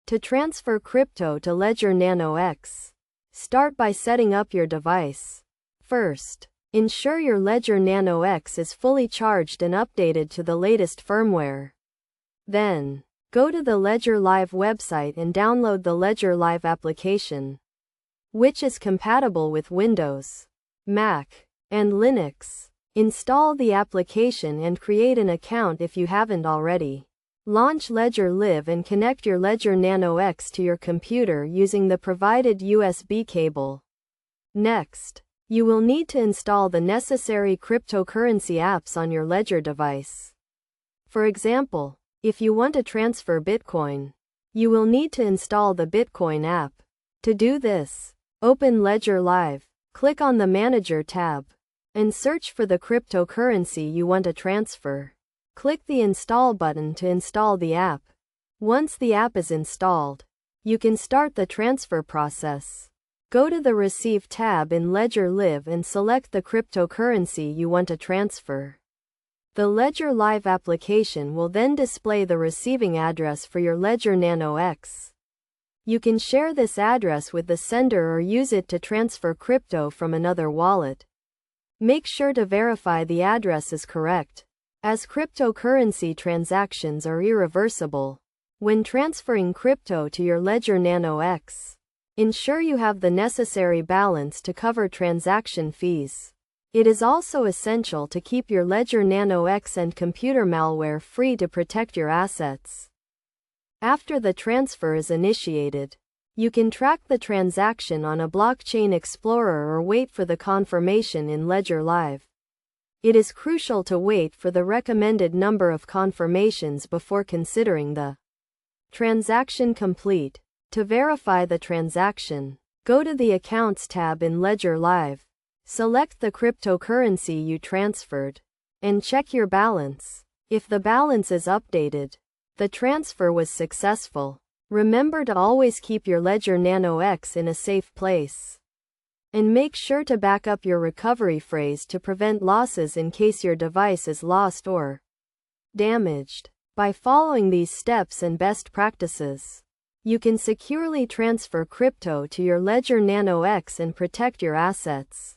To transfer crypto to Ledger Nano X, start by setting up your device. First, ensure your Ledger Nano X is fully charged and updated to the latest firmware. Then, go to the Ledger Live website and download the Ledger Live application, which is compatible with Windows, Mac, and Linux. Install the application and create an account if you haven't already. Launch Ledger Live and connect your Ledger Nano X to your computer using the provided USB cable. Next, you will need to install the necessary cryptocurrency apps on your Ledger device. For example, if you want to transfer Bitcoin, you will need to install the Bitcoin app. To do this, open Ledger Live, click on the Manager tab, and search for the cryptocurrency you want to transfer. Click the Install button to install the app. Once the app is installed, you can start the transfer process. Go to the Receive tab in Ledger Live and select the cryptocurrency you want to transfer. The Ledger Live application will then display the receiving address for your Ledger Nano X. You can share this address with the sender or use it to transfer crypto from another wallet. Make sure to verify the address is correct, as cryptocurrency transactions are irreversible. When transferring crypto to your Ledger Nano X, ensure you have the necessary balance to cover transaction fees. It is also essential to keep your Ledger Nano X and computer malware free to protect your assets. After the transfer is initiated, you can track the transaction on a blockchain explorer or wait for the confirmation in Ledger Live. It is crucial to wait for the recommended number of confirmations before considering the transaction complete. To verify the transaction, go to the Accounts tab in Ledger Live, select the cryptocurrency you transferred, and check your balance. If the balance is updated, the transfer was successful. Remember to always keep your Ledger Nano X in a safe place. And make sure to back up your recovery phrase to prevent losses in case your device is lost or damaged. By following these steps and best practices, you can securely transfer crypto to your Ledger Nano X and protect your assets.